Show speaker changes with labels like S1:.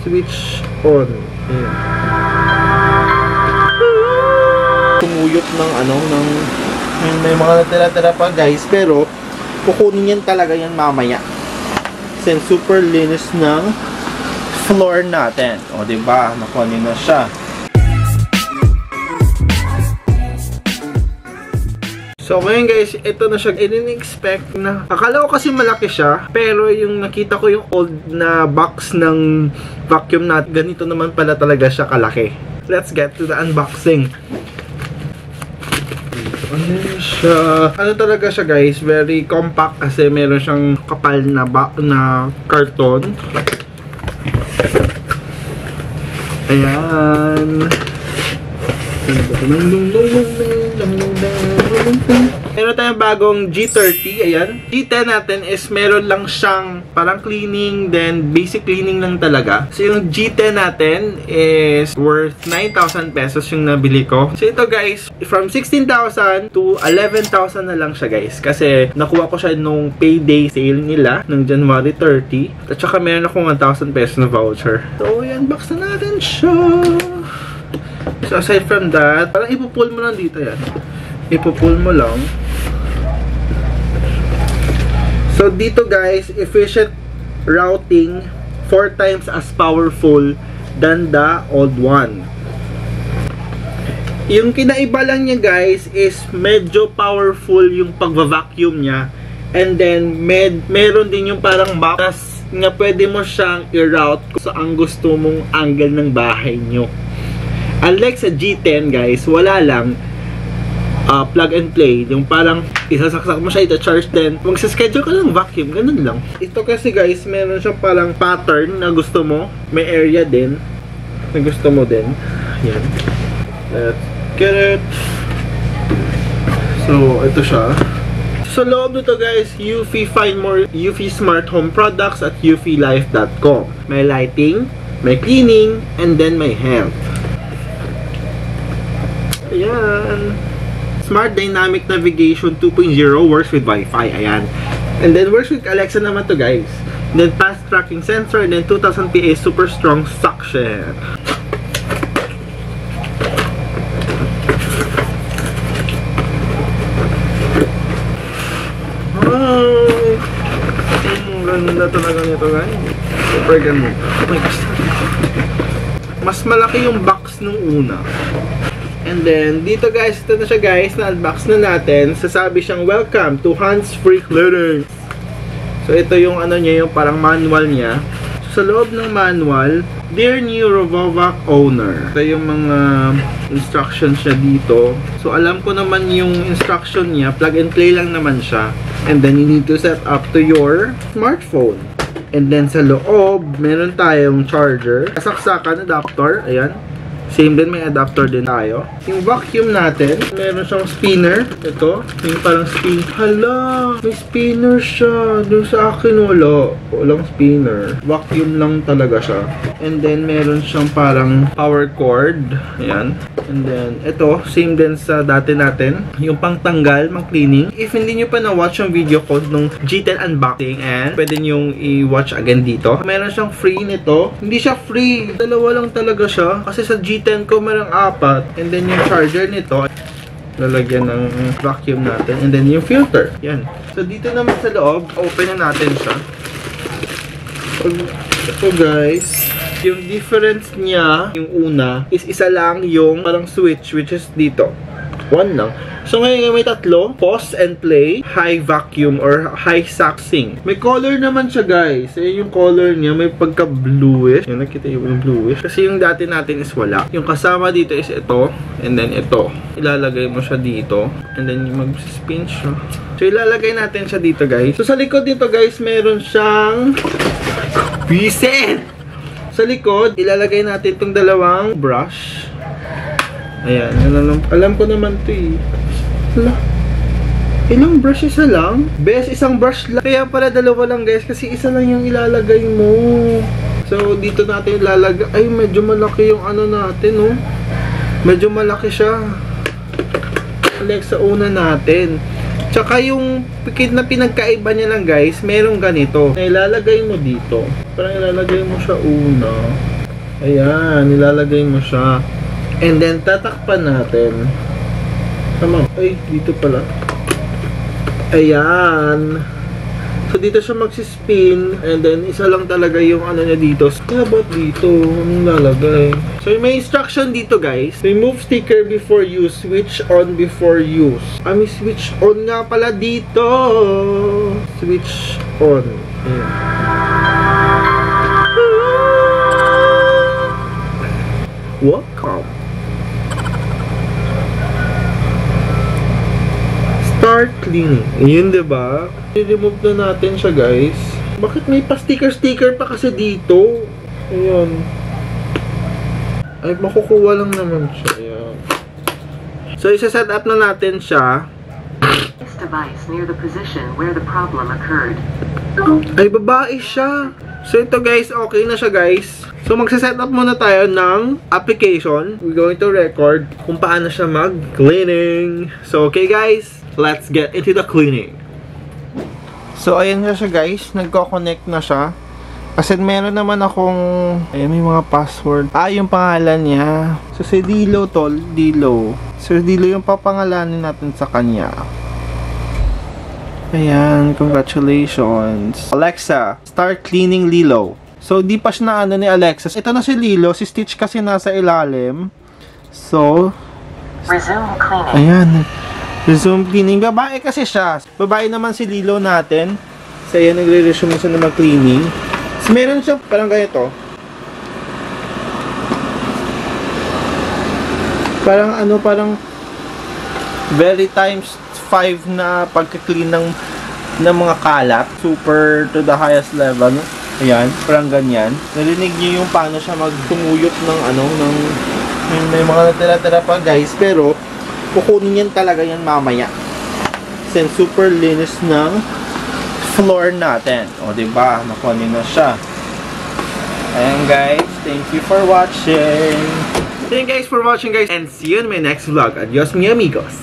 S1: Switch on. Ayan. Tumuyot ng may mga natira-tira pa guys, pero kukunin yan talaga yan mamaya. Kasi super linis ng floor natin. O diba, nakunin na siya. So ngayon guys, ito na siya. I didn't expect na, akala ko kasi malaki siya, pero yung nakita ko yung old na box ng vacuum natin, ganito naman pala talaga siya kalaki. Let's get to the unboxing. Ano siya? Ano talaga siya guys? Very compact kasi meron siyang kapal na karton. Ayan. Meron tayong bagong G30, ayan. G10 natin is meron lang siyang parang cleaning, then basic cleaning lang talaga. So yung G10 natin is worth 9,000 pesos yung nabili ko. So ito guys, from 16,000 to 11,000 na lang siya guys. Kasi nakuha ko siya nung payday sale nila, ng January 30. At saka meron akong 1,000 pesos na voucher. So i-unbox na natin siya. So aside from that, parang ipupull mo lang dito yan. Ipupull mo lang. So dito guys, efficient routing 4 times as powerful than the old one. Yung kinaiba lang niya guys is medyo powerful yung pagva-vacuum niya. And then meron din yung parang box nga pwede mo siyang i-route kung saan gusto mong angle ng bahay nyo. Unlike sa G10 guys, wala lang plug and play, yung parang isasaksak mo siya, ita-charge din, magsa-schedule ka lang vacuum, ganun lang. Ito kasi guys, meron siyang parang pattern na gusto mo, may area din na gusto mo din. Yan, let's get it. So ito siya. Sa loob nito guys, Eufy, find more Eufy smart home products at eufylife.com. May lighting, may cleaning, and then may health. Ayan. Smart Dynamic Navigation 2.0 works with Wi-Fi. Ayan. And then works with Alexa naman to guys. And then fast tracking sensor, and then 2000 PA super strong suction. Ganda talaga nito guys. Super ganda. Oh my gosh. Mas malaki yung box nung una. And then, dito guys, ito na siya guys, na-unbox na natin. Sasabi siyang, welcome to hands-free cleaning. So, ito yung ano niya, yung parang manual niya. So, sa loob ng manual, dear new Rovovac owner. Ito yung mga instructions siya dito. So, alam ko naman yung instruction niya, plug and play lang naman siya. And then, you need to set up to your smartphone. And then, sa loob, meron tayong charger. Kasaksakan, adapter, ayan. Same din, may adapter din tayo. Yung vacuum natin, meron siyang spinner. Ito, yung parang spin. Hala, may spinner siya. Doon sa akin wala. Walang spinner. Vacuum lang talaga siya. And then, meron siyang parang power cord. Ayan. And then, ito, same din sa dati natin. Yung pangtanggal, pang cleaning. If hindi nyo pa na-watch yung video ko nung G10 unboxing, and pwede nyo i-watch again dito. Meron siyang free nito. Hindi siya free. Dalawa lang talaga siya. Kasi sa G10 ko merong 4. And then yung charger nito, lalagyan ng vacuum natin. And then yung filter. Yan. So dito naman sa loob, open na natin siya. Ito guys, yung difference niya, yung una, is isa lang yung parang switch, which is dito. One lang. So ngayon may tatlo, pause and play, high vacuum or high sucking. May color naman siya guys. Yung color niya may pagka bluish. Yung nakita yung bluish. Kasi yung dati natin is wala. Yung kasama dito is ito, and then ito. Ilalagay mo siya dito, and then mag-spin siya. So ilalagay natin siya dito guys. So sa likod dito guys, meron siyang reset. Sa likod, ilalagay natin itong dalawang brush. Ayan, alam ko naman ito eh. Hala, ilang brush? Isa lang? Best, isang brush lang. Kaya pala dalawa lang guys, kasi isa lang yung ilalagay mo. So, dito natin ilalagay. Ay, medyo malaki yung ano natin, oh. Medyo malaki siya. Alexa, una natin. Tsaka yung na pinagkaiba niya lang guys, merong ganito. Ilalagay mo dito. Parang ilalagay mo siya una. Ayan, nilalagay mo siya. And then, tatakpan natin. Tama. Ay, dito pala. Ayan. So, dito siya magsispin. And then, isa lang talaga yung ano niya dito. Kaya ba't dito? Anong lalagay? So, may instruction dito, guys. Remove sticker before use. Switch on before use. May switch on nga pala dito. Switch on. Ayan. Welcome. Start cleaning. Ayun, diba? I-remove na natin siya, guys. Bakit may pa-sticker-sticker pa kasi dito? Ayun. Ay, makukuha lang naman siya. Ayan. So, isa-set up na natin siya.
S2: This device near the position where the problem occurred.
S1: Ay, babae siya. So, ito, guys. Okay na siya, guys. So, magsa-set up muna tayo ng application. We're going to record kung paano siya mag-cleaning. So, okay, guys. Let's get into the cleaning. So, ayan na siya, guys. Nagko-connect na siya. Kasi meron naman akong... Ayan, may mga password. Yung pangalan niya. So, si Dilo, tol. Dilo. So, Dilo yung papangalanin natin sa kanya. Ayan, congratulations. Alexa, start cleaning Lilo. So, di pa siya na ano ni Alexa. Ito na si Lilo. Si Stitch kasi nasa ilalim. So,
S2: Resume cleaning.
S1: ayan. Resume cleaning. Babae kasi siya. Babae naman si Lilo natin. So, ayan, nagre-resume siya na mag-cleaning. So, meron siya parang ganito. Parang ano, parang very times 5 na pagka-clean ng mga kalat. Super to the highest level. Ayan, parang ganyan. Narinig niyo yung paano siya magtumuyot ng ano, ng may mga natira-tira pa, guys. Pero, kukunin yan talaga yan mamaya. Since super linis ng floor natin. O, diba? Nakunin na siya. Ayan, guys. Thank you for watching. Thank you guys for watching, guys. And see you in my next vlog. Adios, mi amigos.